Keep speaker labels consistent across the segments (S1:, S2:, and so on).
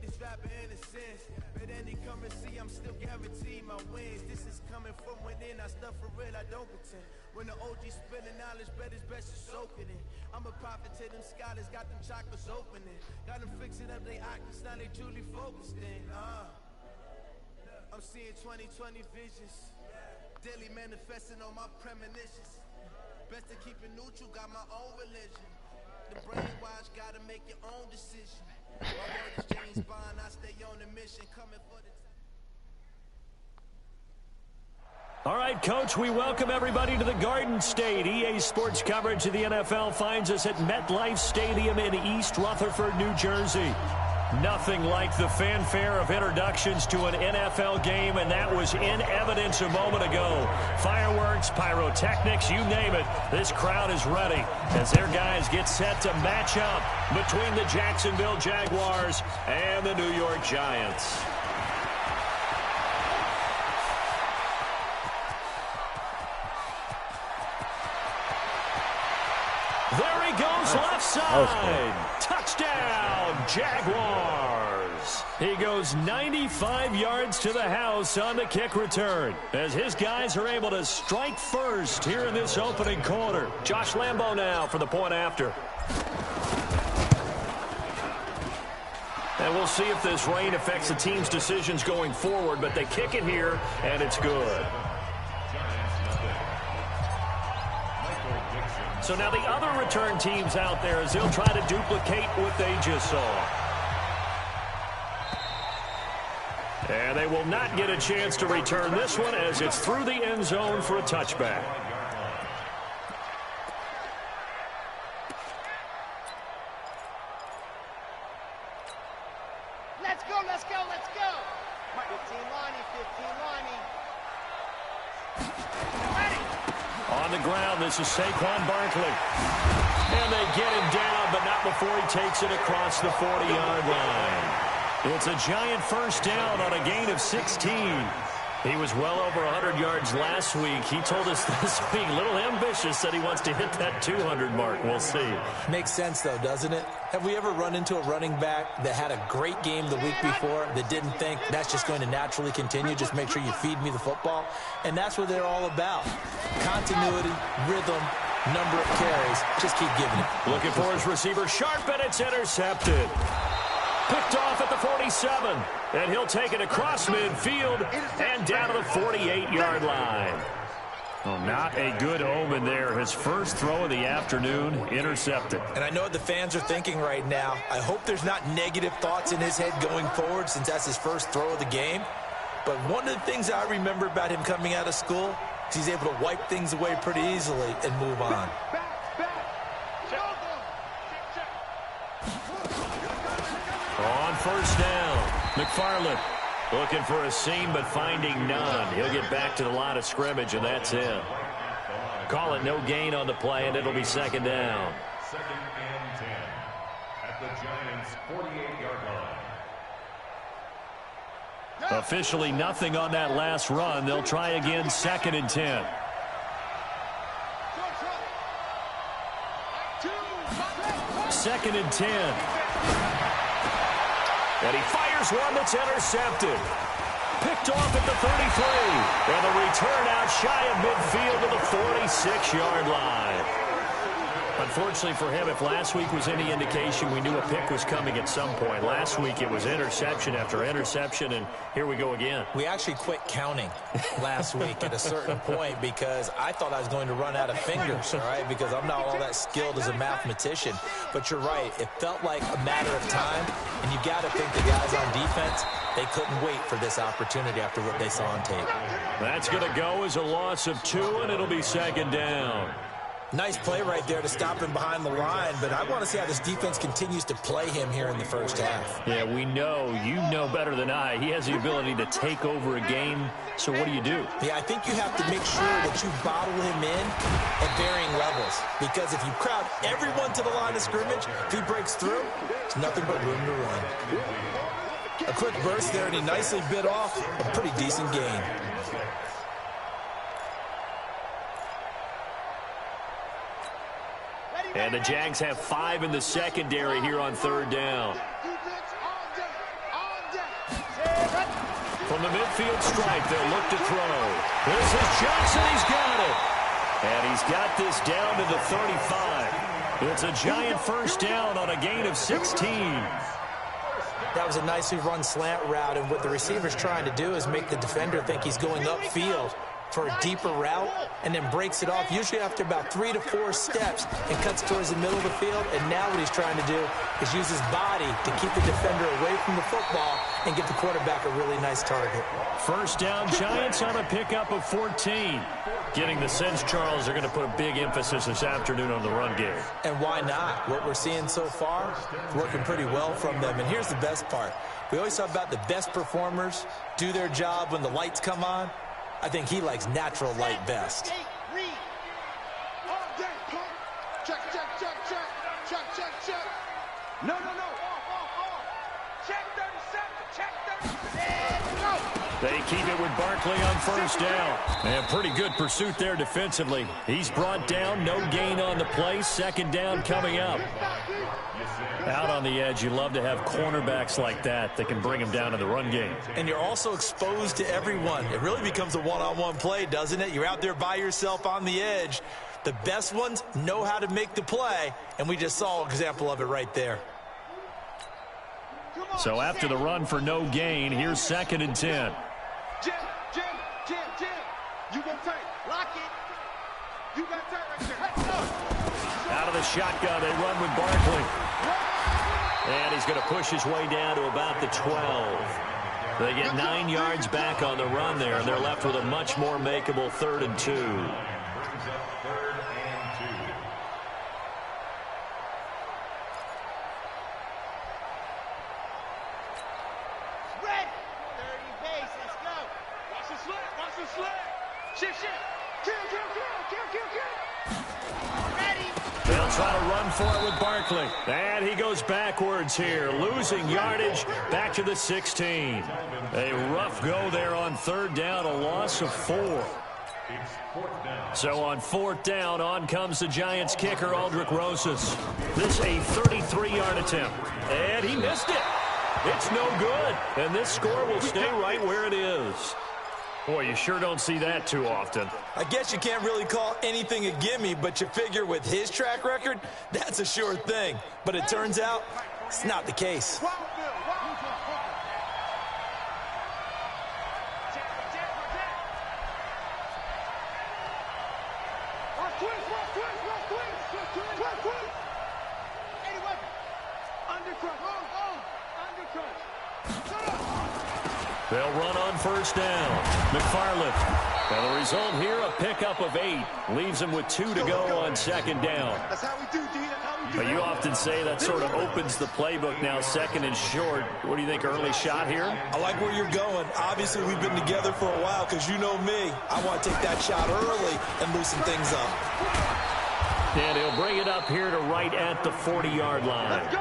S1: greatest rapper in a sense. Bet any currency, I'm still guaranteed my wins. This is coming from within, I stuff for real, I don't pretend. When the OG spilling knowledge, bet it's best to soak it in. I'm a prophet to them scholars, got them chakras opening. Got them fixing up they octaves, now they truly focused in. I'm seeing 2020 visions. Daily manifesting on my premonitions. Best to keep it neutral, got my own religion. The brainwash, gotta make your own decision. My word is James Bond, I stay on the mission, coming for the...
S2: All right, Coach, we welcome everybody to the Garden State. EA Sports coverage of the NFL finds us at MetLife Stadium in East Rutherford, New Jersey. Nothing like the fanfare of introductions to an NFL game, and that was in evidence a moment ago. Fireworks, pyrotechnics, you name it. This crowd is ready as their guys get set to match up between the Jacksonville Jaguars and the New York Giants. There he goes, left side. Touchdown, Jaguars. He goes 95 yards to the house on the kick return as his guys are able to strike first here in this opening quarter. Josh Lambo now for the point after. And we'll see if this rain affects the team's decisions going forward, but they kick it here, and it's good. So now the other return teams out there as they'll try to duplicate what they just saw. And they will not get a chance to return this one as it's through the end zone for a touchback.
S3: Let's go, let's go, let's go. 15 Lonnie, 15 Lonnie.
S2: On the ground, this is Saquon Barkley. And they get him down, but not before he takes it across the 40-yard line. It's a giant first down on a gain of 16. He was well over 100 yards last week. He told us this week, a little ambitious, said he wants to hit that 200 mark. We'll see.
S4: Makes sense, though, doesn't it? Have we ever run into a running back that had a great game the week before that didn't think that's just going to naturally continue? Just make sure you feed me the football. And that's what they're all about. Continuity, rhythm, number of carries. Just keep giving it.
S2: Looking for his receiver sharp, and it's intercepted. Picked off at the 47, and he'll take it across midfield and down to the 48-yard line. Well, not a good omen there. His first throw of the afternoon, intercepted.
S4: And I know what the fans are thinking right now. I hope there's not negative thoughts in his head going forward since that's his first throw of the game. But one of the things I remember about him coming out of school is he's able to wipe things away pretty easily and move on.
S2: On first down, McFarland looking for a seam but finding none. He'll get back to the line of scrimmage, and that's it. Call it no gain on the play, and it'll be second down.
S5: Second and 10 at the Giants' 48-yard line.
S2: Officially nothing on that last run. They'll try again, second and 10. Second and 10. And he fires one that's intercepted. Picked off at the 33. And the return out shy of midfield to the 46-yard line. Unfortunately for him, if last week was any indication, we knew a pick was coming at some point. Last week it was interception after interception, and here we go again.
S4: We actually quit counting last week at a certain point because I thought I was going to run out of fingers, all right, because I'm not all that skilled as a mathematician. But you're right. It felt like a matter of time, and you got to think the guys on defense, they couldn't wait for this opportunity after what they saw on tape.
S2: That's going to go as a loss of 2, and it'll be second down.
S4: Nice play right there to stop him behind the line, but I want to see how this defense continues to play him here in the first half.
S2: Yeah, we know. You know better than I. He has the ability to take over a game, so what do you do?
S4: Yeah, I think you have to make sure that you bottle him in at varying levels, because if you crowd everyone to the line of scrimmage, if he breaks through, it's nothing but room to run. A quick burst there, and he nicely bit off a pretty decent gain.
S2: And the Jags have 5 in the secondary here on third down. From the midfield stripe, they'll look to throw. This is Johnson. He's got it. And he's got this down to the 35. It's a giant first down on a gain of 16.
S4: That was a nicely run slant route, and what the receiver's trying to do is make the defender think he's going upfield for a deeper route, and then breaks it off, usually after about 3 to 4 steps, and cuts towards the middle of the field. And now what he's trying to do is use his body to keep the defender away from the football and give the quarterback a really nice target.
S2: First down, Giants on a pickup of 14. Getting the sense, Charles, are going to put a big emphasis this afternoon on the run game.
S4: And why not? What we're seeing so far is working pretty well from them. And here's the best part. We always talk about the best performers do their job when the lights come on. I think he likes natural light best.
S3: No. Check 37. Check 37.
S2: They keep it with Barkley on first down. And pretty good pursuit there defensively. He's brought down, no gain on the play. Second down coming up. Out on the edge, you love to have cornerbacks like that can bring him down in the run game.
S4: And you're also exposed to everyone. It really becomes a one-on-one play, doesn't it? You're out there by yourself on the edge. The best ones know how to make the play, and we just saw an example of it right there.
S2: So after the run for no gain, here's 2nd and 10.
S3: Jim. You go tight. Lock it. You got tight right there. Let's go.
S2: Out of the shotgun, they run with Barkley. And he's going to push his way down to about the 12. They get 9 yards back on the run there, and they're left with a much more makeable 3rd and 2. They'll try to run for it with Barkley. And he goes backwards here, losing yardage back to the 16. A rough go there on 3rd down, a loss of 4. So on 4th down, on comes the Giants kicker, Aldrich Rosas. This a 33-yard attempt. And he missed it. It's no good. And this score will stay right where it is. Boy, you sure don't see that too often.
S4: I guess you can't really call anything a gimme, but you figure with his track record, that's a sure thing. But it turns out it's not the case.
S2: They'll run on first down. McFarland. And the result here, a pickup of 8. Leaves him with 2 to go on 2nd down.
S3: That's how we do, D. That's how we do.
S2: But you often say that sort of opens the playbook now, 2nd and short. What do you think, early shot here?
S4: I like where you're going. Obviously, we've been together for a while because you know me. I want to take that shot early and loosen things up.
S2: And he'll bring it up here to right at the 40-yard line.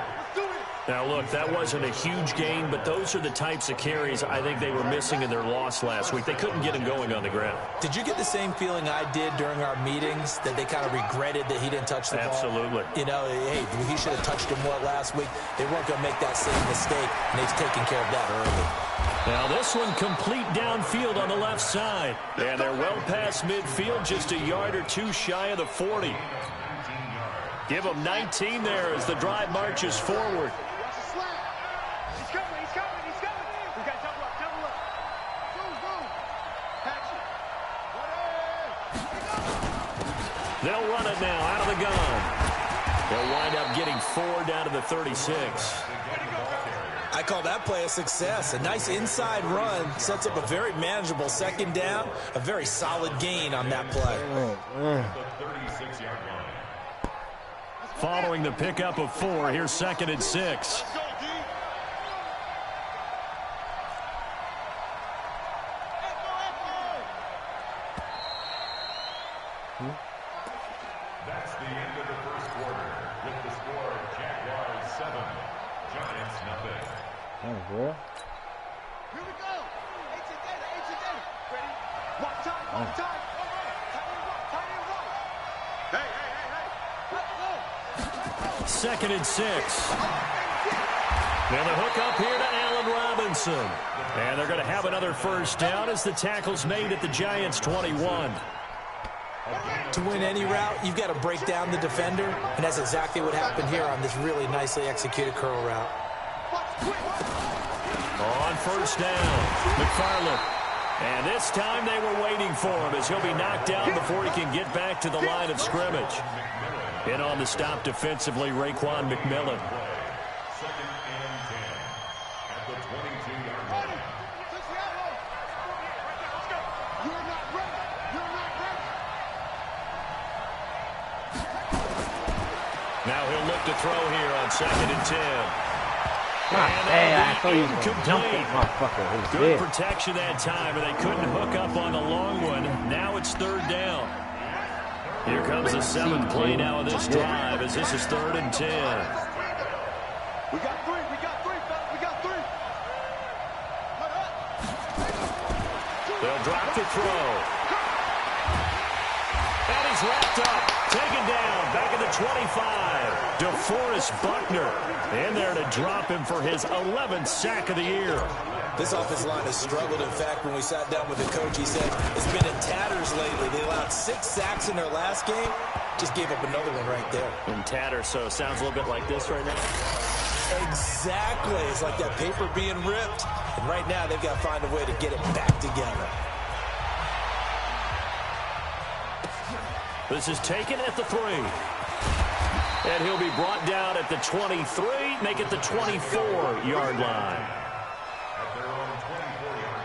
S2: Now, look, that wasn't a huge gain, but those are the types of carries I think they were missing in their loss last week. They couldn't get him going on the ground.
S4: Did you get the same feeling I did during our meetings, that they kind of regretted that he didn't touch the ball?
S2: Absolutely.
S4: You know, hey, he should have touched him more last week. They weren't going to make that same mistake, and they've taken care of that early.
S2: Now this one complete downfield on the left side. And they're well past midfield, just a yard or 2 shy of the 40. Give them 19 there as the drive marches forward. They'll run it now out of the gun. They'll wind up getting 4 down to the 36.
S4: I call that play a success. A nice inside run sets up a very manageable 2nd down, a very solid gain on that play.
S2: Following the pickup of 4, here's 2nd and 6.
S5: That's the end of the first quarter with the score Jaguars 7, Giants nothing.
S3: Here we go. 8 to data. Ready? One time. Tight and roll. Hey. Let's go.
S2: 2nd and 6. And the hook up here to Allen Robinson. Robinson. And they're going to have another first down as the tackle's made at the Giants' 21.
S4: To win any route, you've got to break down the defender, and that's exactly what happened here on this really nicely executed curl route.
S2: On first down, McFarland. And this time they were waiting for him as he'll be knocked down before he can get back to the line of scrimmage. In on the stop defensively, Raekwon McMillan.
S5: Second and 10 at the 22-yard line.
S2: Now he'll look to throw here on second and 10.
S6: Hey, I thought you was going to jump that motherfucker.
S2: Good protection that time, and they couldn't hook up on the long one. Now it's third down. Here comes the seventh play now of this drive as this is third and 10.
S3: We got three, fellas, we got three.
S2: They'll drop the throw. And he's wrapped up. Taken down, back at the 25. DeForest Buckner in there to drop him for his 11th sack of the year.
S4: This offensive line has struggled. In fact, when we sat down with the coach, he said it's been in tatters lately. They allowed 6 sacks in their last game. Just gave up another one right there.
S2: In tatters, so it sounds a little bit like this right now.
S4: Exactly. It's like that paper being ripped. And right now, they've got to find a way to get it back together.
S2: This is taken at the 3. And he'll be brought down at the 23, make it the 24-yard line.
S5: At their own 24-yard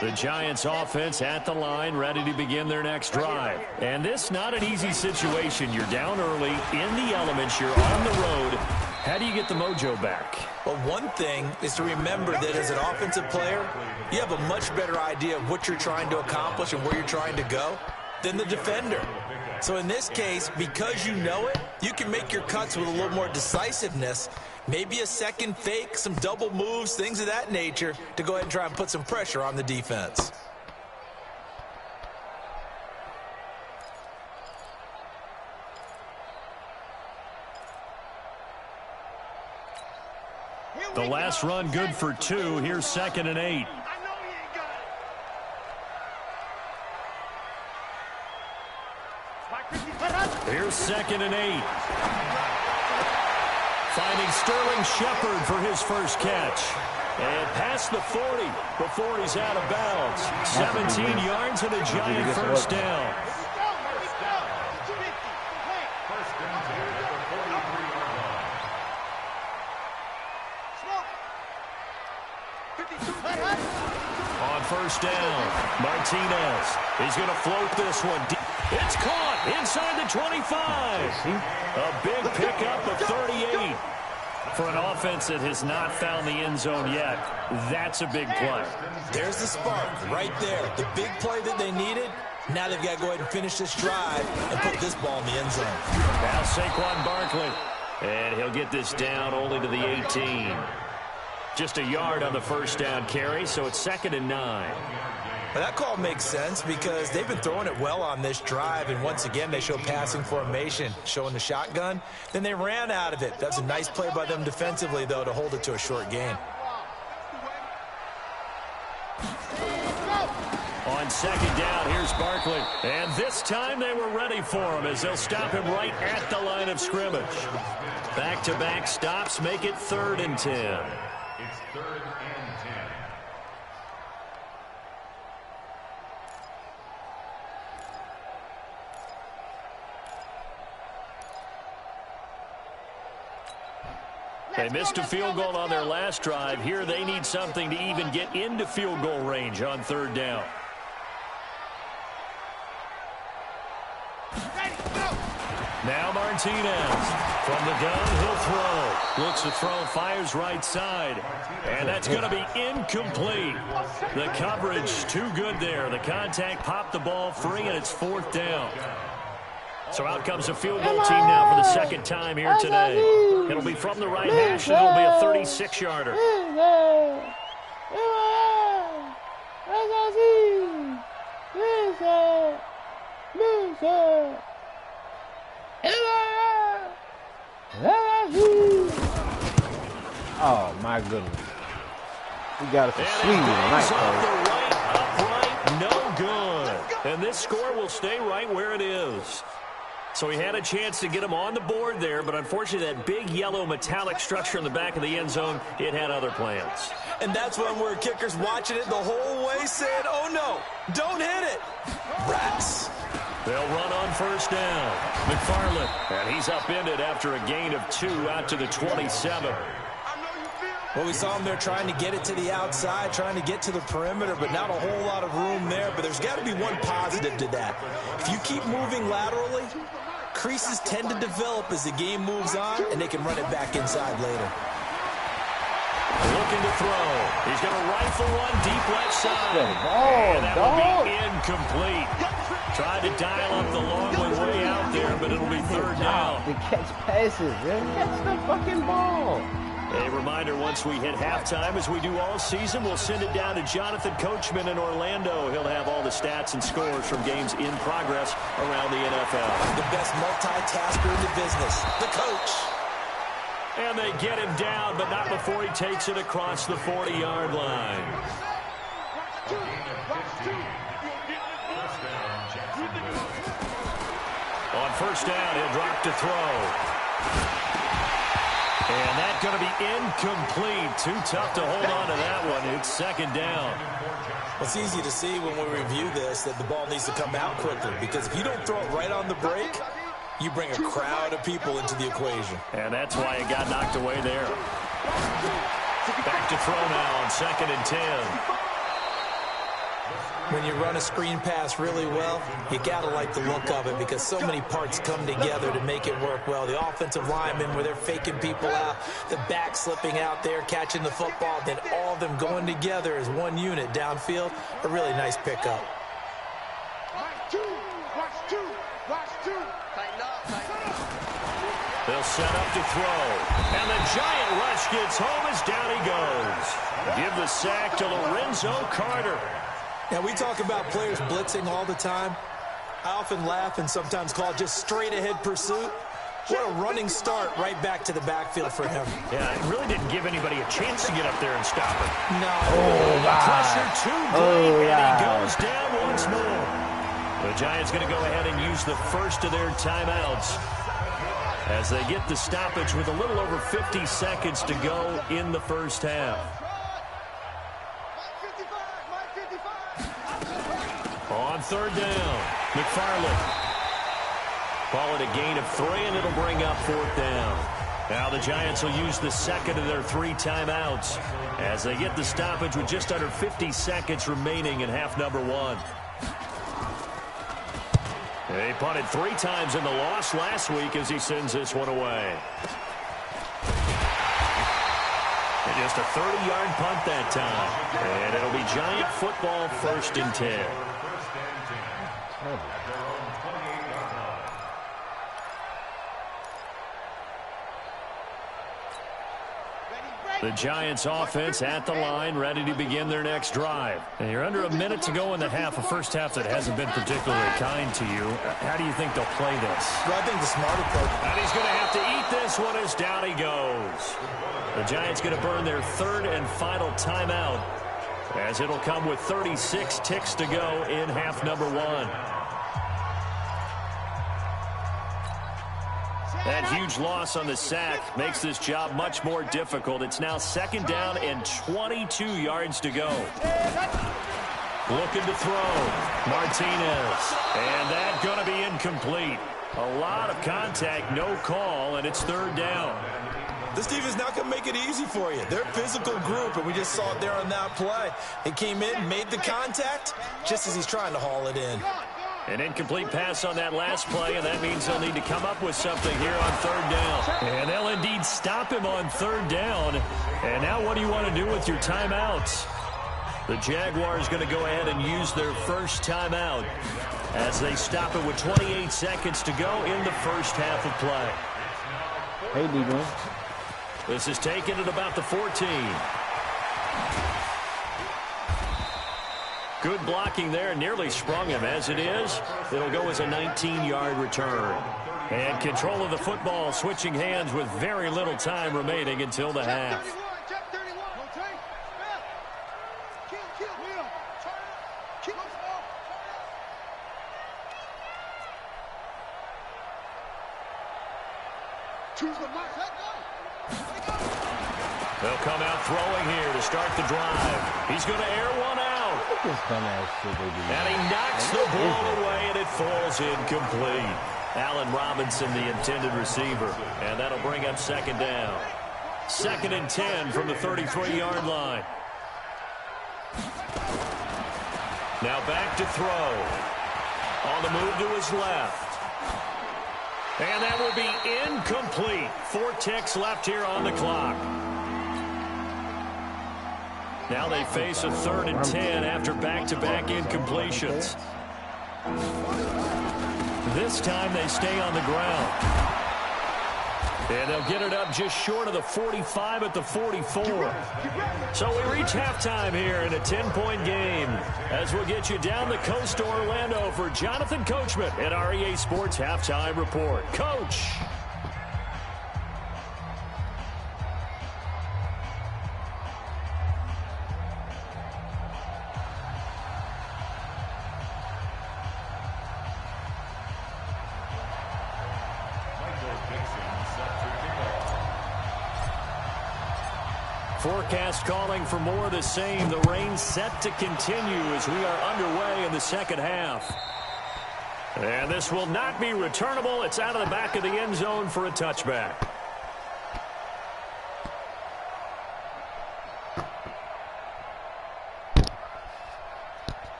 S5: line.
S2: The Giants offense at the line, ready to begin their next drive. And this not an easy situation. You're down early, in the elements, you're on the road. How do you get the mojo back?
S4: Well, one thing is to remember that as an offensive player, you have a much better idea of what you're trying to accomplish and where you're trying to go than the defender. So in this case, because you know it, you can make your cuts with a little more decisiveness, maybe a second fake, some double moves, things of that nature, to go ahead and try and put some pressure on the defense.
S2: The last run good for 2. Here's second and 8.
S3: I know he ain't got it.
S2: Here's second and 8. Finding Sterling Shepard for his first catch. And past the 40 before he's out of bounds. 17 yards and a Giant first down. On first down, Martinez. He's going to float this one. It's caught inside the 25. A big pickup of 38. For an offense that has not found the end zone yet, that's a big play.
S4: There's the spark right there. The big play that they needed. Now they've got to go ahead and finish this drive and put this ball in the end zone.
S2: Now Saquon Barkley. And he'll get this down only to the 18. Just a yard on the first down carry, so it's second and 9.
S4: Well, that call makes sense because they've been throwing it well on this drive, and once again they show passing formation, showing the shotgun. Then they ran out of it. That's a nice play by them defensively, though, to hold it to a short gain.
S2: On second down, here's Barkley. And this time they were ready for him as they'll stop him right at the line of scrimmage. Back-to-back stops make it third and 10.
S5: It's third and 10.
S2: They missed a field goal on their last drive. Here they need something to even get into field goal range on third down. Now Martinez. From the gun, he'll throw. Looks to throw, fires right side. And that's going to be incomplete. The coverage too good there. The contact popped the ball free, and it's fourth down. So out comes a field goal team now for the second time here today. It'll be from the right hash, and it'll be a 36-yarder.
S6: Oh, my goodness. We got it for sweet tonight,
S2: upright, no good. And this score will stay right where it is. So he had a chance to get him on the board there, but unfortunately that big yellow metallic structure in the back of the end zone, it had other plans.
S4: And that's when we're kickers watching it the whole way saying, oh no, don't hit it. Rats.
S2: They'll run on first down. McFarland, and he's upended after a gain of 2 out to the 27.
S4: Well, we saw him there trying to get it to the outside, trying to get to the perimeter, but not a whole lot of room there. But there's got to be one positive to that. If you keep moving laterally, creases tend to develop as the game moves on, and they can run it back inside later.
S2: Looking to throw. He's going to rifle one deep left side.
S6: And
S2: that will be incomplete. Tried to dial up the long one way out there, but it'll be third down.
S6: To catch passes, man. Catch the fucking ball.
S2: A reminder, once we hit halftime, as we do all season, we'll send it down to Jonathan Coachman in Orlando. He'll have all the stats and scores from games in progress around the NFL.
S4: The best multitasker in the business, the coach.
S2: And they get him down, but not before he takes it across the 40-yard line. On first down, he'll drop to throw. And that's going to be incomplete. Too tough to hold on to that one. It's second down.
S4: It's easy to see when we review this that the ball needs to come out quickly, because if you don't throw it right on the break, you bring a crowd of people into the equation.
S2: And that's why it got knocked away there. Back to throw now on 2nd and 10.
S4: When you run a screen pass really well, you got to like the look of it, because so many parts come together to make it work well. The offensive linemen, where they're faking people out, the back slipping out there, catching the football, then all of them going together as one unit downfield. A really nice pickup.
S2: They'll set up to throw. And the giant rush gets home as down he goes. Give the sack to Lorenzo Carter.
S4: Now, we talk about players blitzing all the time. I often laugh and sometimes call it just straight-ahead pursuit. What a running start right back to the backfield for him.
S2: Yeah, it really didn't give anybody a chance to get up there and stop him.
S4: No.
S2: Pressure too great, and he goes down once more. The Giants going to go ahead and use the first of their timeouts as they get the stoppage with a little over 50 seconds to go in the first half. On third down, McFarland. Call it a gain of 3, and it'll bring up 4th down. Now the Giants will use the second of their 3 timeouts as they get the stoppage with just under 50 seconds remaining in half number 1. He punted 3 times in the loss last week as he sends this one away. And just a 30-yard punt that time. And it'll be Giant football, 1st and 10. The Giants offense at the line, ready to begin their next drive. And you're under a minute to go in the half, a first half that hasn't been particularly kind to you. How do you think they'll play this?
S4: Well, I think the smart approach.
S2: And he's going to have to eat this one as down he goes. The Giants going to burn their 3rd and final timeout as it'll come with 36 ticks to go in half number 1. That huge loss on the sack makes this job much more difficult. It's now 2nd down and 22 yards to go. Looking to throw. Martinez. And that's going to be incomplete. A lot of contact, no call, and it's 3rd down.
S4: This defense not going to make it easy for you. They're a physical group, and we just saw it there on that play. They came in, made the contact, just as he's trying to haul it in.
S2: An incomplete pass on that last play, and that means they'll need to come up with something here on 3rd down. And they'll indeed stop him on 3rd down. And now what do you want to do with your timeouts? The Jaguars going to go ahead and use their first timeout as they stop it with 28 seconds to go in the first half of play.
S6: Hey, D-Man.
S2: This is taken at about the 14. Good blocking there, nearly sprung him. As it is, it'll go as a 19-yard return. And control of the football, switching hands with very little time remaining until the half. They'll come out throwing here to start the drive. He's going to air one out. And he knocks the ball away, and it falls incomplete. Allen Robinson, the intended receiver. And that'll bring up second down. 2nd and 10 from the 33-yard line. Now back to throw. On the move to his left. And that will be incomplete. 4 ticks left here on the clock. Now they face a 3rd and 10 after back-to-back incompletions. This time they stay on the ground. And they'll get it up just short of the 45 at the 44. So we reach halftime here in a 10-point game as we'll get you down the coast to Orlando for Jonathan Coachman at our EA Sports Halftime Report. Coach. Forecast calling for more of the same. The rain set to continue as we are underway in the second half. And this will not be returnable. It's out of the back of the end zone for a touchback.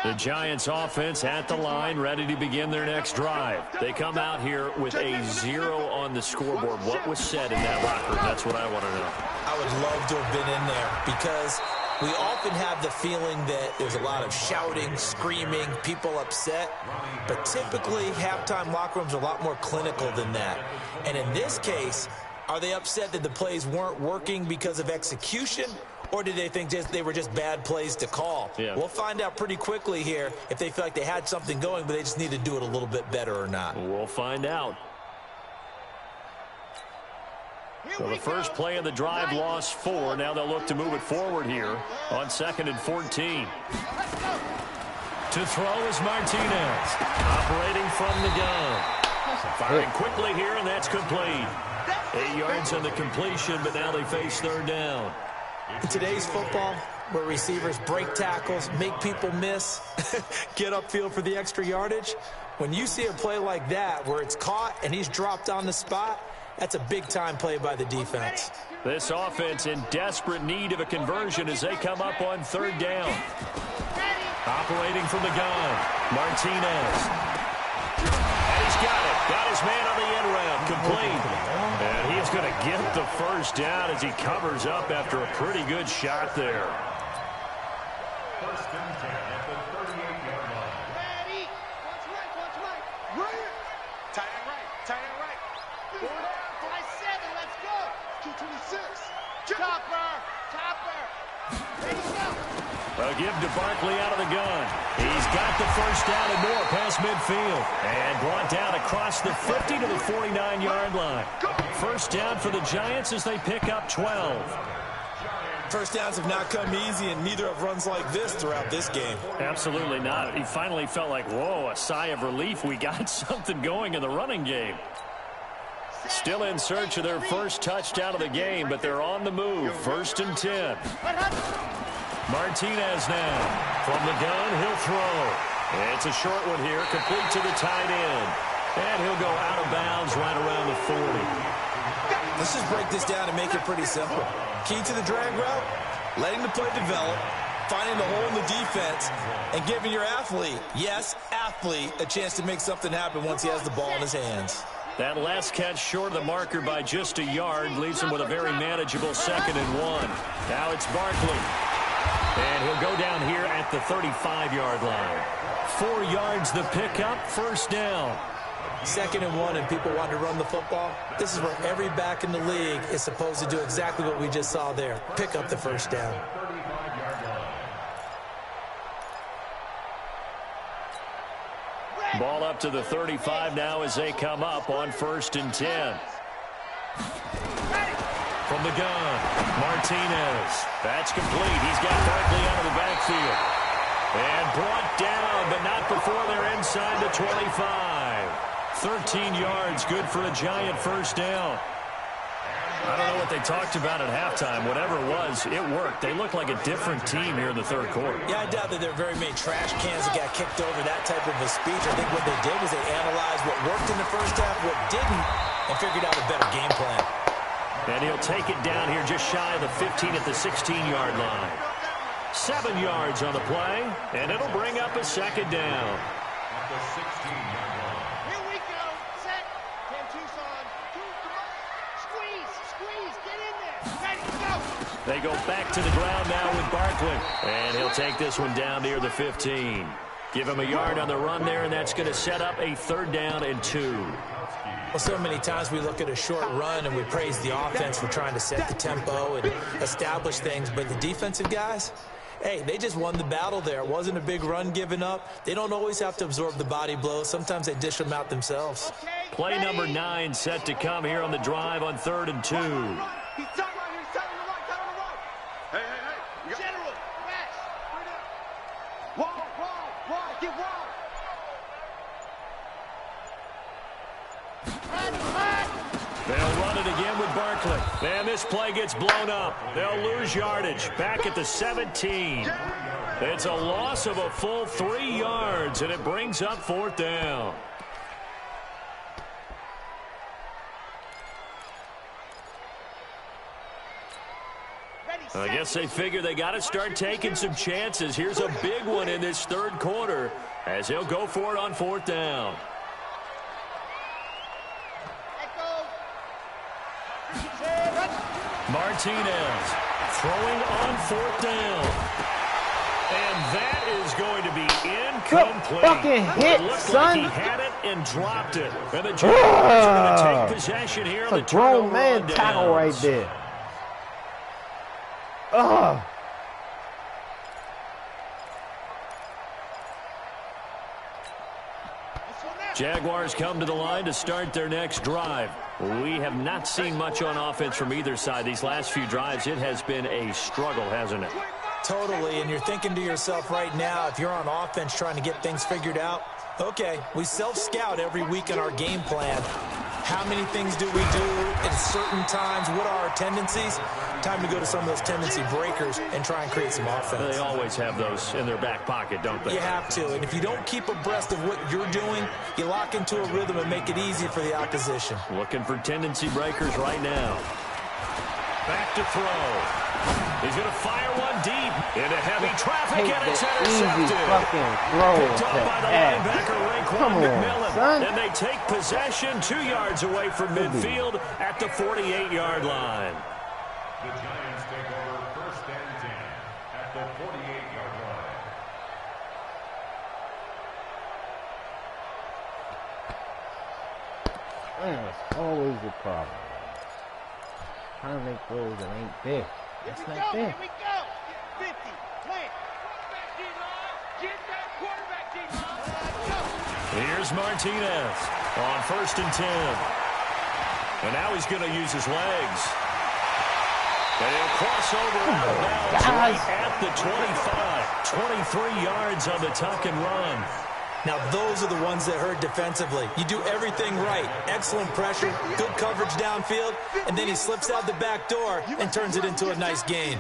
S2: The Giants offense at the line, ready to begin their next drive. They come out here with a 0 on the scoreboard. What was said in that locker room? That's what I want to know.
S4: I would love to have been in there because we often have the feeling that there's a lot of shouting, screaming, people upset. But typically, halftime locker rooms are a lot more clinical than that. And in this case, are they upset that the plays weren't working because of execution? Or did they think they were just bad plays to call? Yeah. We'll find out pretty quickly here if they feel like they had something going, but they just need to do it a little bit better or not.
S2: We'll find out. So the first play of the drive lost 4. Now they'll look to move it forward here on 2nd and 14. To throw is Martinez. Operating from the gun. Firing quickly here, and that's complete. 8 yards on the completion, but now they face 3rd down.
S4: In today's football, where receivers break tackles, make people miss, get upfield for the extra yardage, when you see a play like that where it's caught and he's dropped on the spot, that's a big-time play by the defense.
S2: This offense in desperate need of a conversion as they come up on 3rd down. Operating from the gun, Martinez. And he's got it. Got his man on the end round, complete. And he's going to get the first down as he covers up after a pretty good shot there.
S5: 1st and 10 at the 38-yard line.
S3: Ready. Watch right. Right. Tight end right. 4 down. 5-7. Let's go. 226. Chopper. Ready, go.
S2: A give to Barkley out of the gun. He's got the first down and more past midfield. And brought down across the 50 to the 49-yard line. First down for the Giants as they pick up 12.
S4: First downs have not come easy, and neither have runs like this throughout this game.
S2: Absolutely not. He finally felt like, whoa, a sigh of relief. We got something going in the running game. Still in search of their first touchdown of the game, but they're on the move. 1st and 10. Martinez now. From the gun, he'll throw. It's a short one here, complete to the tight end. And he'll go out of bounds right around the 40.
S4: Let's just break this down and make it pretty simple. Key to the drag route, letting the play develop, finding the hole in the defense, and giving your athlete, yes, athlete, a chance to make something happen once he has the ball in his hands.
S2: That last catch short of the marker by just a yard leaves him with a very manageable 2nd and 1. Now it's Barkley. And he'll go down here at the 35-yard line. 4 yards the pickup, first down.
S4: 2nd and 1, and people want to run the football. This is where every back in the league is supposed to do exactly what we just saw there. Pick up the first down.
S2: Ball up to the 35 now as they come up on 1st and 10. From the gun, Martinez. That's complete. He's got Barkley out of the backfield. And brought down, but not before they're inside the 25. 13 yards, good for a Giant first down. I don't know what they talked about at halftime. Whatever it was, it worked. They look like a different team here in the third quarter.
S4: Yeah, I doubt that there are very many trash cans that got kicked over that type of a speech. I think what they did was they analyzed what worked in the first half, what didn't, and figured out a better game plan.
S2: And he'll take it down here just shy of the 15 at the 16-yard line. 7 yards on the play, and it'll bring up a second down.
S5: At the 16-yard line.
S3: Here we go. Set. 10 Tucson. Squeeze. Get in there. Ready, go.
S2: They go back to the ground now with Barkley. And he'll take this one down near the 15. Give him a yard on the run there, and that's going to set up a 3rd down and 2.
S4: Well, so many times we look at a short run and we praise the offense for trying to set the tempo and establish things, but the defensive guys, hey, they just won the battle there. It wasn't a big run given up. They don't always have to absorb the body blows. Sometimes they dish them out themselves.
S2: Play number 9 set to come here on the drive on 3rd and 2.
S3: He's tucked right here. He's tucked on the right. Hey. General, Max. Wall. Get wall.
S2: They'll run it again with Barkley. And this play gets blown up. They'll lose yardage back at the 17. It's a loss of a full 3 yards, and it brings up 4th down. I guess they figure they got to start taking some chances. Here's a big one in this 3rd quarter as he'll go for it on 4th down. Martinez throwing on 4th down. And that is going to be incomplete.
S6: Good fucking hit,
S2: it looked
S6: son.
S2: like he had it and dropped it. And the Jaguars are going to take possession here.
S6: It's
S2: on
S6: a
S2: the
S6: grown
S2: turnover
S6: man
S2: on
S6: tackle right
S2: downs.
S6: there. Ugh.
S2: Jaguars come to the line to start their next drive. We have not seen much on offense from either side. These last few drives, it has been a struggle, hasn't it?
S4: Totally, and you're thinking to yourself right now, if you're on offense trying to get things figured out, okay, we self-scout every week in our game plan. How many things do we do at certain times? What are our tendencies? Time to go to some of those tendency breakers and try and create some offense.
S2: They always have those in their back pocket, don't they?
S4: You have to, and if you don't keep abreast of what you're doing, you lock into a rhythm and make it easy for the opposition.
S2: Looking for tendency breakers right now. Back to throw. He's going to fire one deep into heavy traffic, and it's intercepted.
S6: Easy fucking throw
S2: Picked up by the linebacker,
S6: Come on,
S2: McMillan.
S6: son.
S2: And they take possession 2 yards away from midfield at the 48-yard line.
S5: The Giants take over 1st and 10 at the 48-yard line.
S6: That's always the problem. Trying to make throws that ain't there. It's not there.
S3: Here we go. 50. Plant. Get that quarterback, D-line.
S2: Here's Martinez on 1st and 10. And now he's going to use his legs. And he'll cross over out of bounds right at the 25. 23 yards on the tuck and run.
S4: Now, those are the ones that hurt defensively. You do everything right. Excellent pressure, good coverage downfield, and then he slips out the back door and turns it into a nice gain.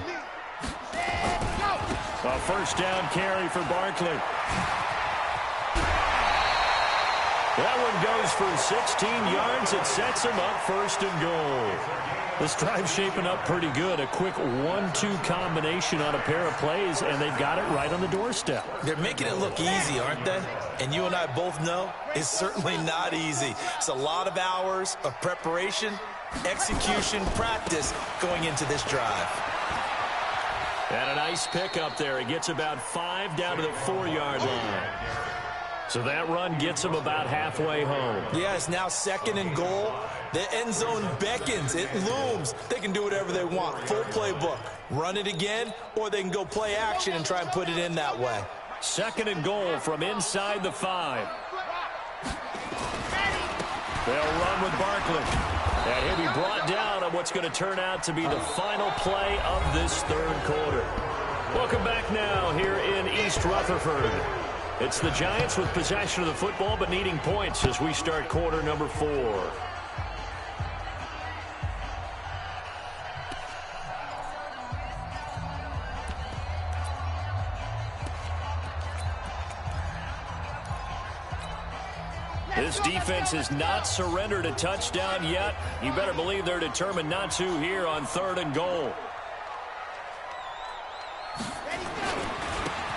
S2: A 1st down carry for Barkley. That one goes for 16 yards. It sets him up 1st and goal. This drive's shaping up pretty good. A quick 1-2 combination on a pair of plays, and they've got it right on the doorstep.
S4: They're making it look easy, aren't they? And you and I both know it's certainly not easy. It's a lot of hours of preparation, execution, practice going into this drive.
S2: And a nice pick up there. He gets about 5 down to the 4-yard line. So that run gets him about halfway home.
S4: Yeah, it's now 2nd and goal. The end zone beckons. It looms. They can do whatever they want. Full playbook. Run it again, or they can go play action and try and put it in that way.
S2: 2nd and goal from inside the 5. They'll run with Barkley. And he'll be brought down on what's going to turn out to be the final play of this 3rd quarter. Welcome back now here in East Rutherford. It's the Giants with possession of the football but needing points as we start quarter number 4. This defense has not surrendered a touchdown yet. You better believe they're determined not to here on 3rd and goal.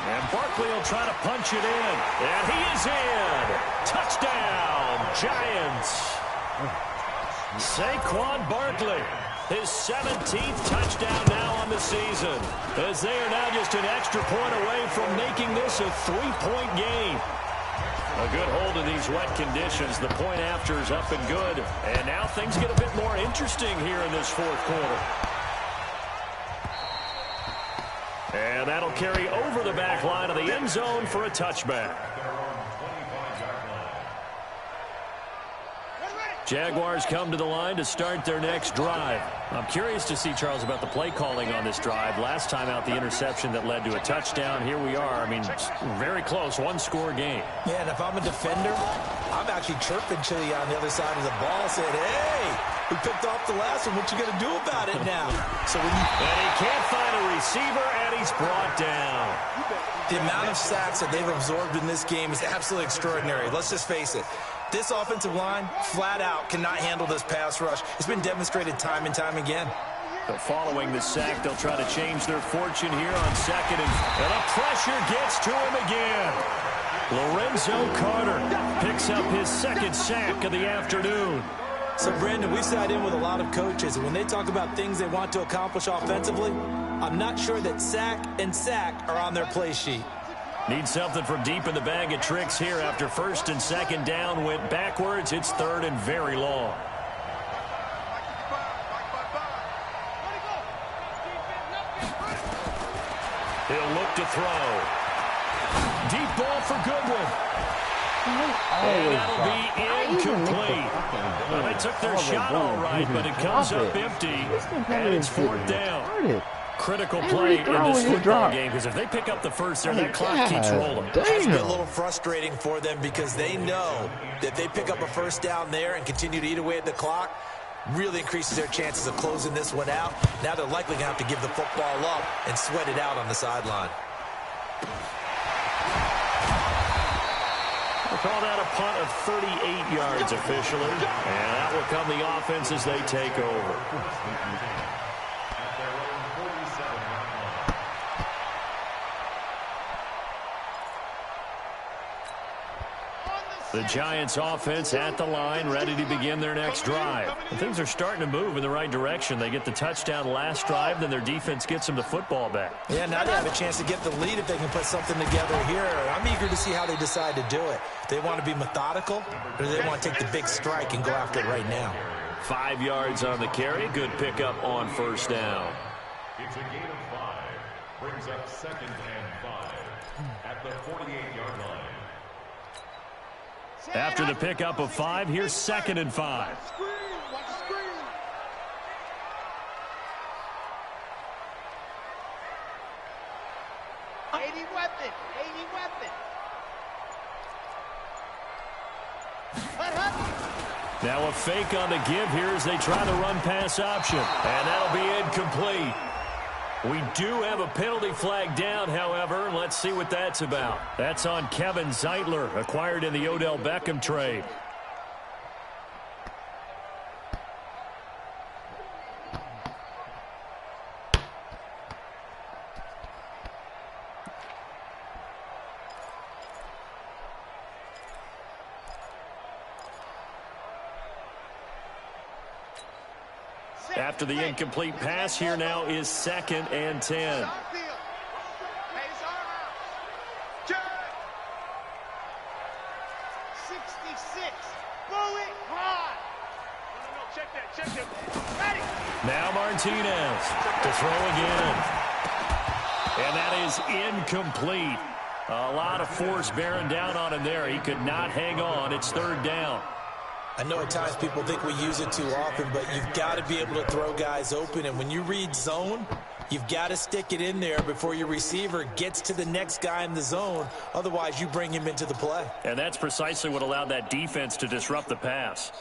S2: And Barkley will try to punch it in. And he is in. Touchdown, Giants. Saquon Barkley, his 17th touchdown now on the season, as they are now just an extra point away from making this a 3-point game. A good hold of these wet conditions. The point after is up and good. And now things get a bit more interesting here in this 4th quarter. And that'll carry over the back line of the end zone for a touchback. Jaguars come to the line to start their next drive. I'm curious to see, Charles, about the play calling on this drive. Last time out, the interception that led to a touchdown. Here we are. I mean, very close, 1-score game.
S4: Yeah, and if I'm a defender, I'm actually chirping Chili on the other side of the ball, saying, hey, we picked off the last one. What you going to do about it now? So when
S2: and he can't find a receiver, and he's brought down.
S4: The amount of sacks that they've absorbed in this game is absolutely extraordinary. Let's just face it. This offensive line, flat out, cannot handle this pass rush. It's been demonstrated time and time again.
S2: So following the sack, they'll try to change their fortune here on 2nd. And the pressure gets to him again. Lorenzo Carter picks up his 2nd sack of the afternoon.
S4: So, Brandon, we've sat in with a lot of coaches, and when they talk about things they want to accomplish offensively, I'm not sure that sack and sack are on their play sheet.
S2: Need something from deep in the bag of tricks here after 1st and 2nd down went backwards. It's 3rd and very long. He'll look to throw. Deep ball for Goodwin. And that'll be incomplete. Well, they took their shot all right, but it comes up empty, and it's 4th down. Critical play in this football game, because if they pick up the first there, that clock keeps rolling.
S4: It's been a little frustrating for them because they know that they pick up a 1st down there and continue to eat away at the clock, really increases their chances of closing this one out. Now they're likely going to have to give the football up and sweat it out on the sideline.
S2: We'll call that a punt of 38 yards officially, and that will come the offense as they take over. The Giants offense at the line, ready to begin their next drive. And things are starting to move in the right direction. They get the touchdown last drive, then their defense gets them the football back.
S4: Yeah, now they have a chance to get the lead if they can put something together here. I'm eager to see how they decide to do it. They want to be methodical, or do they want to take the big strike and go after it right now?
S2: 5 yards on the carry. Good pickup on 1st down.
S5: It's a gain of 5. Brings up 2nd and 5 at the 48-yard line.
S2: After the pickup of 5, here's 2nd and 5. Now a fake on the give here as they try the run-pass option. And that'll be incomplete. We do have a penalty flag down, however. Let's see what that's about. That's on Kevin Zeitler, acquired in the Odell Beckham trade. After the incomplete pass, here now is 2nd and 10. Now Martinez to throw again. And that is incomplete. A lot of force bearing down on him there. He could not hang on. It's 3rd down.
S4: I know at times people think we use it too often, but you've got to be able to throw guys open. And when you read zone, You've got to stick it in there before your receiver gets to the next guy in the zone. Otherwise, you bring him into the play.
S2: And that's precisely what allowed that defense to disrupt the pass.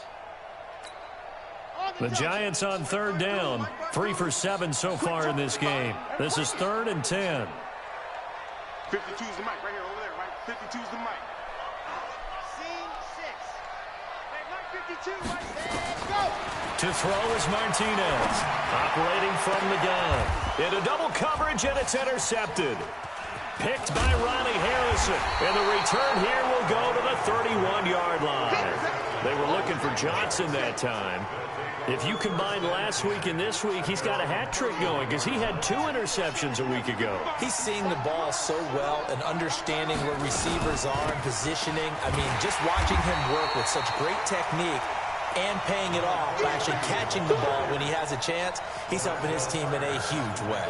S2: The Giants on third down. 3 for 7 so far in this game. This is 3rd and 10.
S3: 52's the mic right here, over there, right? 52's the mic.
S1: Scene 6. Hey, Mike 52, right there. Go!
S2: To throw is Martinez. Operating from the gun. Into double coverage, and it's intercepted. Picked by Ronnie Harrison. And the return here will go to the 31-yard line. They were looking for Johnson that time. If you combine last week and this week, he's got a hat trick going because he had 2 interceptions a week ago.
S4: He's seeing the ball so well and understanding where receivers are and positioning. I mean, just watching him work with such great technique and paying it off by actually catching the ball when he has a chance, he's helping his team in a huge way.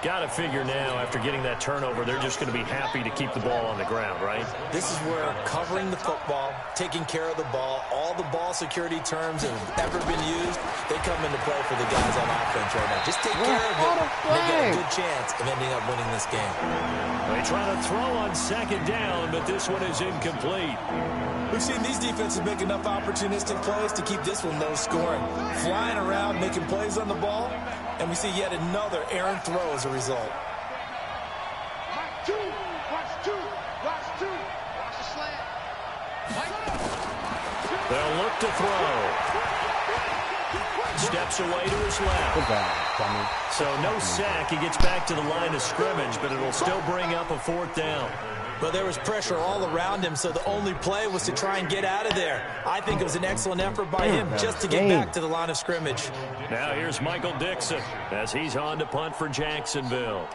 S2: Got to figure now, after getting that turnover, they're just going to be happy to keep the ball on the ground, right?
S4: This is where covering the football, taking care of the ball, all the ball security terms that have ever been used, they come into play for the guys on offense right now. Just take care of it, and they get a good chance of ending up winning this game.
S2: They try to throw on 2nd down, but this one is incomplete.
S4: We've seen these defenses make enough opportunistic plays to keep this one low scoring. Flying around, making plays on the ball, and we see yet another errant throw as a result.
S3: Watch 2, watch 2, watch 2. Watch the slant.
S2: They'll look to throw. Steps away to his left.
S6: Good job, Tommy.
S2: So no sack. He gets back to the line of scrimmage, but it'll still bring up a 4th down.
S4: But there was pressure all around him, so the only play was to try and get out of there. I think it was an excellent effort by him just to get back to the line of scrimmage.
S2: Now here's Michael Dixon as he's on to punt for Jacksonville.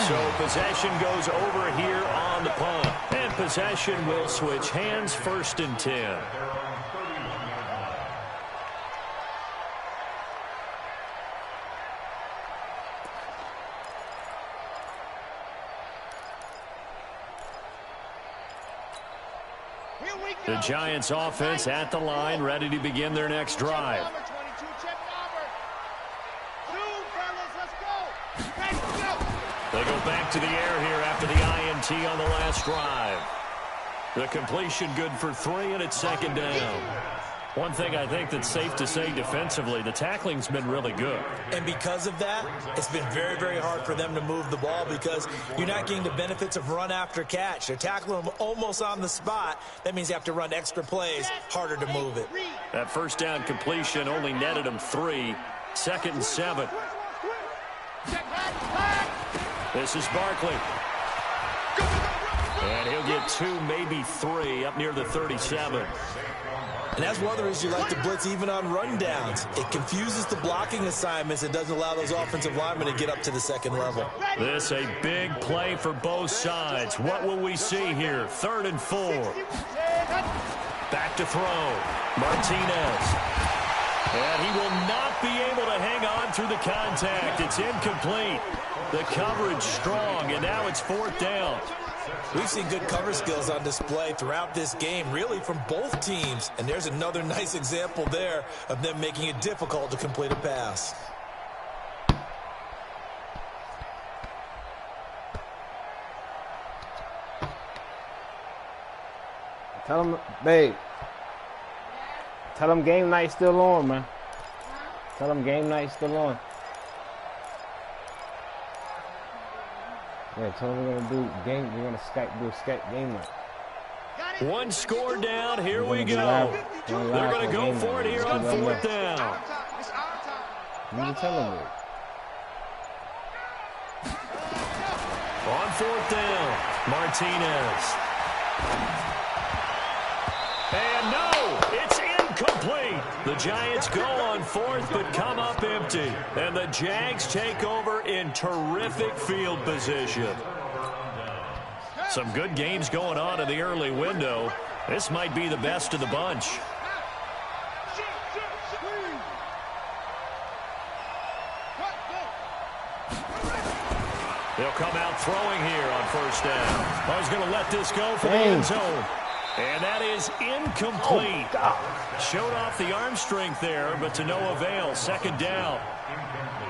S2: So possession goes over here on the punt. And possession will switch hands, 1st and 10. The Giants offense at the line, ready to begin their next drive. They go back to the air here after the INT on the last drive. The completion good for 3, and it's 2nd down. One thing I think that's safe to say defensively, the tackling's been really good.
S4: And because of that, it's been very, very hard for them to move the ball because you're not getting the benefits of run after catch. They're tackling them almost on the spot. That means you have to run extra plays, harder to move it.
S2: That 1st down completion only netted them 3. 2nd and 7. This is Barkley. And he'll get 2, maybe 3, up near the 37.
S4: And that's one of the reasons you like to blitz even on rundowns. It confuses the blocking assignments and doesn't allow those offensive linemen to get up to the 2nd level.
S2: This a big play for both sides. What will we see here? 3rd and 4. Back to throw. Martinez. And he will not be able to hang on through the contact. It's incomplete. The coverage strong, and now it's 4th down.
S4: We've seen good cover skills on display throughout this game, really from both teams. And there's another nice example there of them making it difficult to complete a pass.
S6: Tell him, babe. Tell him game night's still on, man. Tell him game night's still on. Yeah, tell them we're gonna do game. We're gonna do a Skype game night.
S2: 1 score down. Here we go. They're gonna go for it here on 4th down.
S6: You can tell them that.
S2: On 4th down, Martinez. And no, it's incomplete. The Giants go on 4th, but come up empty. And the Jags take over in terrific field position. Some good games going on in the early window. This might be the best of the bunch. They'll come out throwing here on first down. I was going to let this go for the end zone. And that is incomplete. Showed off the arm strength there, but to no avail. Second down.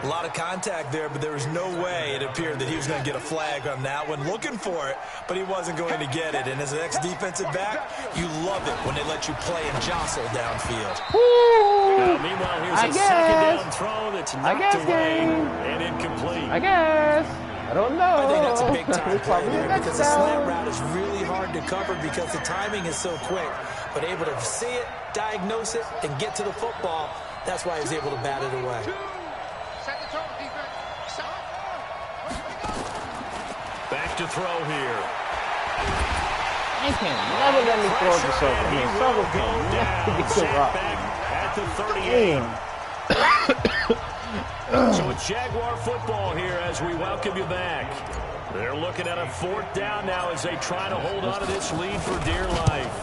S4: A lot of contact there, but there was no way it appeared that he was going to get a flag on that one. Looking for it, but he wasn't going to get it. And as an ex-defensive back, you love it when they let you play and jostle downfield.
S2: Meanwhile, here's a second down throw that's knocked away and incomplete.
S6: I guess. I don't know.
S4: I think that's a big-time play there because the slant route is really hard to cover because the timing is so quick. But able to see it, diagnose it, and get to the football, that's why he was able to bat it away.
S2: Back to throw here.
S6: They can never let me throw it to Silver. I mean, Silver can never get the rock.
S2: At the 38. So it's Jaguar football here as we welcome you back. They're looking at a fourth down now as they try to hold on to this lead for dear life.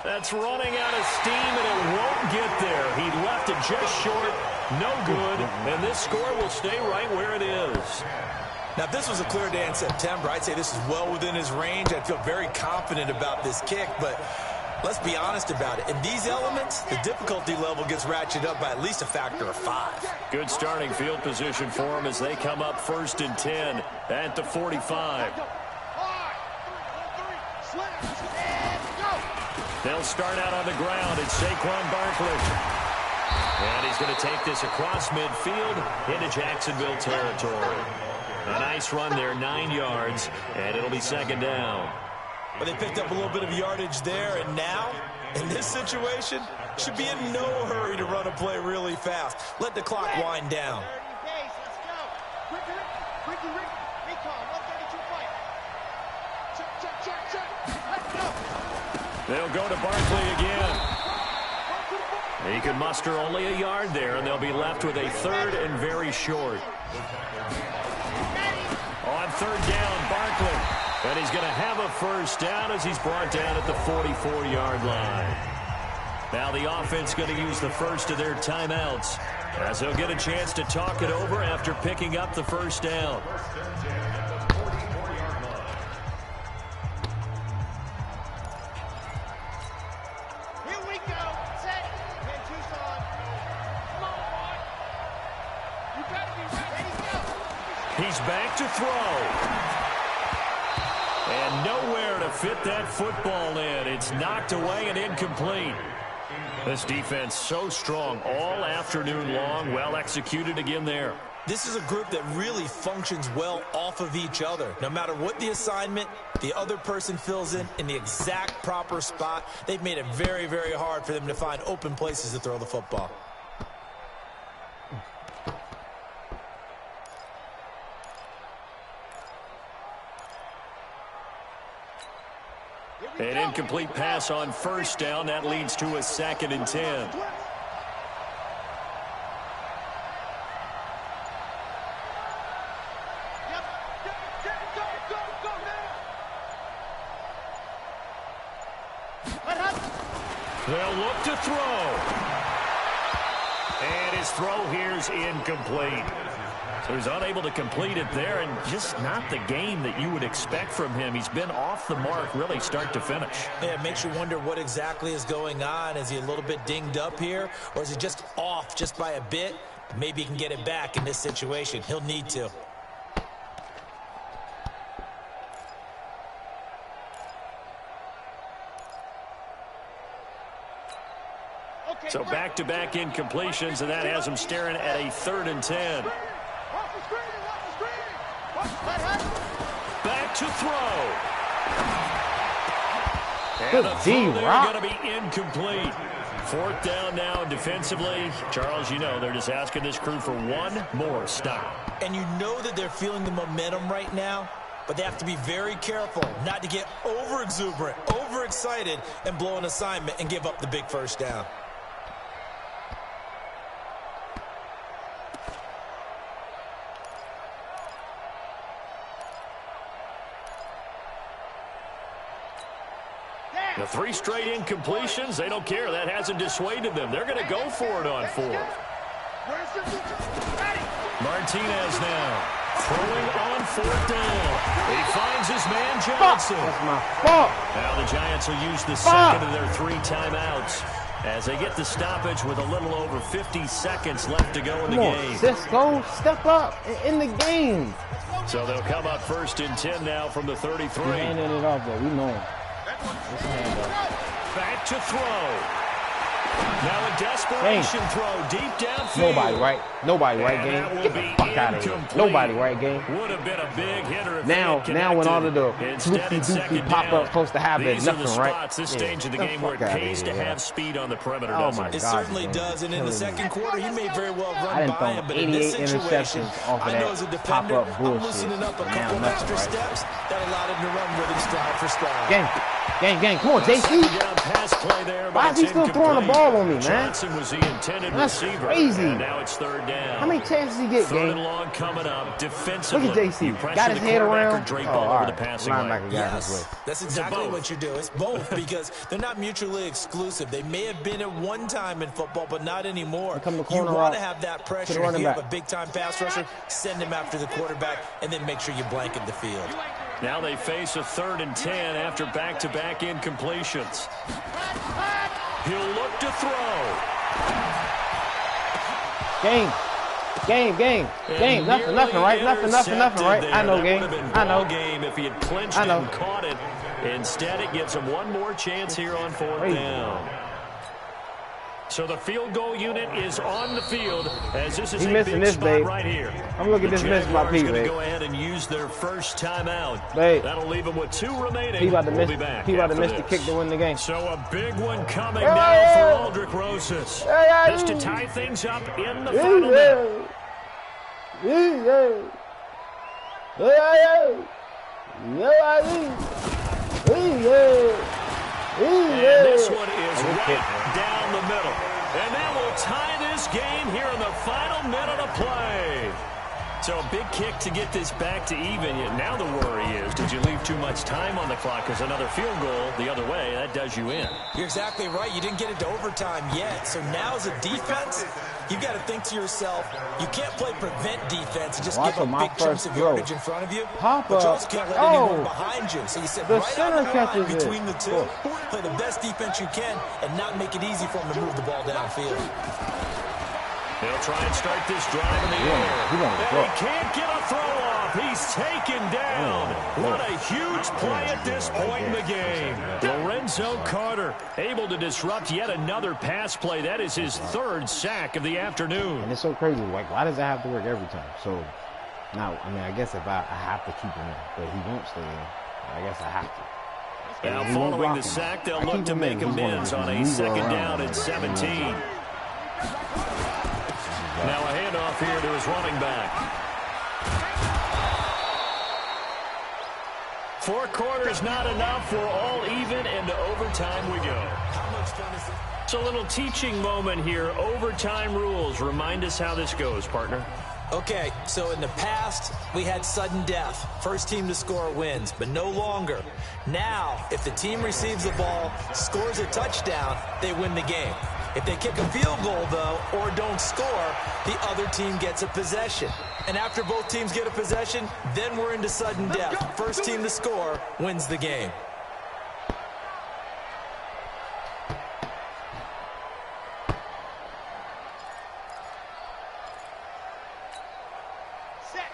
S2: That's running out of steam, and it won't get there. He left it just short. No good. And this score will stay right where it is.
S4: Now, if this was a clear day in September, I'd say this is well within his range. I'd feel very confident about this kick, but let's be honest about it. In these elements, the difficulty level gets ratcheted up by at least a factor of 5.
S2: Good starting field position for them as they come up 1st and 10 at the 45. They'll start out on the ground. It's Saquon Barkley. And he's going to take this across midfield into Jacksonville territory. A nice run there, 9 yards, and it'll be second down.
S4: But they picked up a little bit of yardage there, and now, in this situation, should be in no hurry to run a play really fast. Let the clock wind down.
S2: They'll go to Barkley again. He can muster only a yard there, and they'll be left with a third and very short. On third down, Barkley. And he's going to have a first down as he's brought down at the 44-yard line. Now the offense going to use the first of their timeouts as they'll get a chance to talk it over after picking up the first down.
S3: Here we go. Set. And Tucson. Come on, boy. You better be ready. Go.
S2: He's back to throw. And nowhere to fit that football in. It's knocked away and incomplete. This defense so strong all afternoon long. Well executed again there.
S4: This is a group that really functions well off of each other. No matter what the assignment, the other person fills in the exact proper spot. They've made it very, very hard for them to find open places to throw the football.
S2: An incomplete pass on first down. That leads to a 2nd and 10. They'll look to throw. And his throw here's incomplete. So he's unable to complete it there, and just not the game that you would expect from him. He's been off the mark really start to finish.
S4: Yeah, it makes you wonder what exactly is going on. Is he a little bit dinged up here, or is he just off just by a bit? Maybe he can get it back in this situation. He'll need to.
S2: So back-to-back incompletions, and that has him staring at a 3rd and 10. Back to throw. And the throw there going to be incomplete. 4th down now defensively. Charles, you know they're just asking this crew for one more stop.
S4: And you know that they're feeling the momentum right now, but they have to be very careful not to get over-exuberant, overexcited, and blow an assignment and give up the big first down.
S2: The 3 straight incompletions, they don't care. That hasn't dissuaded them. They're going to go for it on 4th. Martinez now Throwing on 4th down. He finds his man, Johnson.
S6: That's my fault.
S2: Now the Giants will use the second of their 3 timeouts as they get the stoppage with a little over 50 seconds left to go in the game.
S6: Cisco, step up in the game.
S2: So they'll come up 1st and 10 now from the 33.
S6: He's handing it off, though. We know him.
S2: Back to throw. Now a desperation throw deep downfield.
S6: Nobody right game. Get the fuck out of here. Nobody right game.
S2: Would have been a big hitter.
S6: Now when all of the doofy pop-ups supposed to happen, nothing right.
S2: This stage of the game where it pays to have speed on the perimeter.
S6: Oh my God!
S4: It certainly does. And in the second quarter, he may very well run by him. But in this situation, I know as a defender, I'm loosening up a couple of extra steps that allowed him to run with him stride for stride.
S6: Gang. Come on, JC. Why is he still throwing the ball on me, man?
S2: Johnson was the intended receiver.
S6: Crazy.
S2: And now it's 3rd down.
S6: How many chances he get,
S2: Third
S6: gang?
S2: and long coming up defensively.
S6: Look at JC. Got his head around.
S2: Drape all over the passing lane.
S4: Yes, that's exactly what you do. It's both because they're not mutually exclusive. They may have been at one time in football, but not anymore. You want to have that pressure. If you have a big-time pass rusher, send him after the quarterback, and then make sure you blanket the field.
S2: Now they face a 3rd and 10 after back-to-back incompletions. He'll look to throw.
S6: Game. Nothing, right? Nothing, right? I know, game. I know.
S2: Game if he had clinched it and caught it. Instead, it gives him one more chance here on 4th down. So the field goal unit is on the field as this is a big spot right here.
S6: I'm looking at this miss by Pete,
S2: babe. Go ahead and use their first timeout.
S6: Babe.
S2: That'll leave them with 2 remaining.
S6: He about to miss the kick to win the game.
S2: So a big one coming now for Aldrich Rosas. Just to tie things up in the final minute. And this one is right down the middle. And that will tie this game here in the final minute of play. So a big kick to get this back to even. Now the worry is, did you leave too much time on the clock? Because another field goal the other way, that does you in.
S4: You're exactly right. You didn't get it to overtime yet. So now as a defense, you've got to think to yourself, you can't play prevent defense and just give up big chunks of yardage in front of you. But you also can't let anyone behind you. So you sit right on the line between the two. Play the best defense you can and not make it easy for them to move the ball downfield.
S2: They'll try and start this drive in the air. And he can't get a throw off. He's taken down. What a huge play at this point in the game. Lorenzo Carter able to disrupt yet another pass play. That is his 3rd sack of the afternoon.
S6: And it's so crazy. Like, why does that have to work every time? So, now, I mean, I guess if I have to keep him in, but he won't stay in. I guess I have to.
S2: Now, following the sack, they'll look to make amends on a 2nd down and 17. Now a handoff here to his running back. 4 quarters not enough. We're all even, and to overtime we go. How much fun is it? It's a little teaching moment here. Overtime rules. Remind us how this goes, partner.
S4: Okay, so in the past, we had sudden death. First team to score wins, but no longer. Now, if the team receives the ball, scores a touchdown, they win the game. If they kick a field goal, though, or don't score, the other team gets a possession. And after both teams get a possession, then we're into sudden death. First team to score wins the game.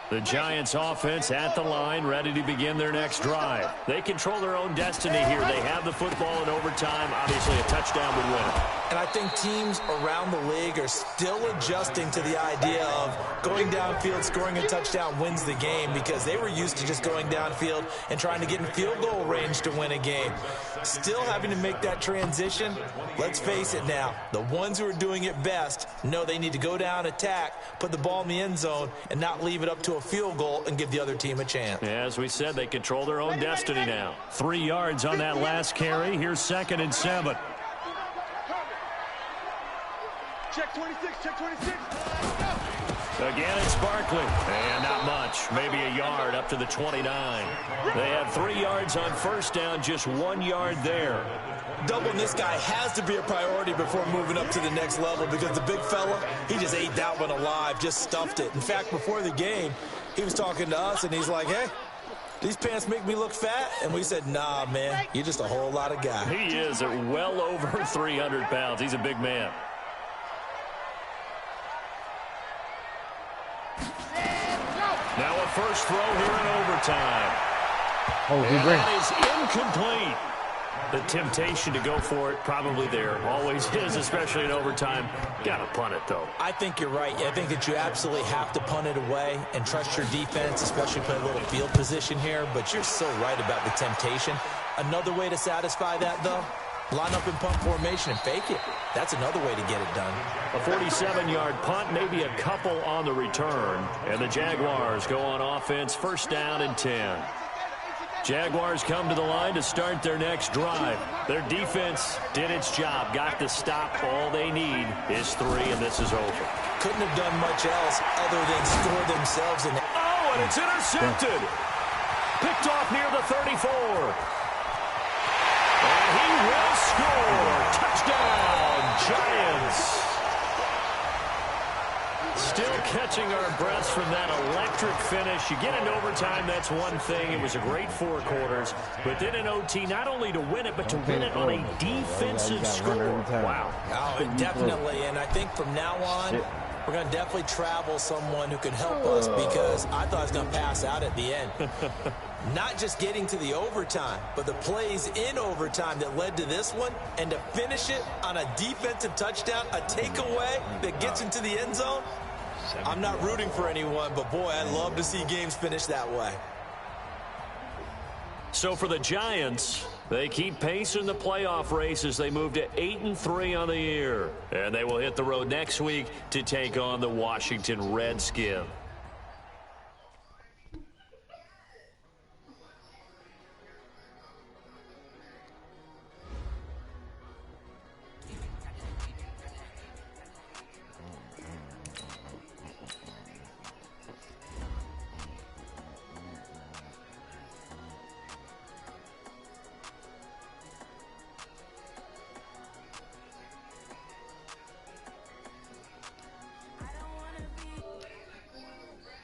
S2: The Giants offense at the line, ready to begin their next drive. They control their own destiny here. They have the football in overtime. Obviously, a touchdown would win it.
S4: And I think teams around the league are still adjusting to the idea of going downfield, scoring a touchdown wins the game, because they were used to just going downfield and trying to get in field goal range to win a game. Still having to make that transition. Let's face it now, the ones who are doing it best know they need to go down, attack, put the ball in the end zone, and not leave it up to a field goal and give the other team a chance.
S2: As we said, they control their own destiny now. 3 yards on that last carry. Here's 2nd and 7.
S3: Check 26, check 26.
S2: Again, it's Barkley. And not much. Maybe a yard up to the 29. They have 3 yards on 1st down, just 1 yard there.
S4: doubling this guy has to be a priority before moving up to the next level because the big fella, he just ate that one alive, just stuffed it. In fact, before the game, he was talking to us, and he's like, hey, these pants make me look fat? And we said, nah, man, you're just a whole lot of guy.
S2: He is at well over 300 pounds. He's a big man. Now a first throw here in overtime.
S6: Oh,
S2: and that is incomplete. The temptation to go for it probably there. Always is, especially in overtime. Got to punt it, though.
S4: I think you're right. I think that you absolutely have to punt it away and trust your defense, especially play a little field position here. But you're so right about the temptation. Another way to satisfy that, though, line up in punt formation and fake it. That's another way to get it done.
S2: A 47-yard punt, maybe a couple on the return. And the Jaguars go on offense, first down and 10. Jaguars come to the line to start their next drive. Their defense did its job, got the stop. All they need is 3, and this is over.
S4: Couldn't have done much else other than score themselves.
S2: Oh, and it's intercepted. Picked off near the 34. And he will score. Touchdown, Giants. Still catching our breaths from that electric finish. You get into overtime, that's one thing. It was a great 4 quarters. But then in OT, not only to win it, but to win it on a defensive score. Wow.
S4: Oh, definitely. And I think from now on, we're going to definitely travel someone who can help us because I thought I was going to pass out at the end. Not just getting to the overtime, but the plays in overtime that led to this one, and to finish it on a defensive touchdown, a takeaway that gets into the end zone. I'm not rooting for anyone, but boy, I'd love to see games finish that way.
S2: So for the Giants, they keep pace in the playoff race as they move to 8-3 on the year. And they will hit the road next week to take on the Washington Redskins.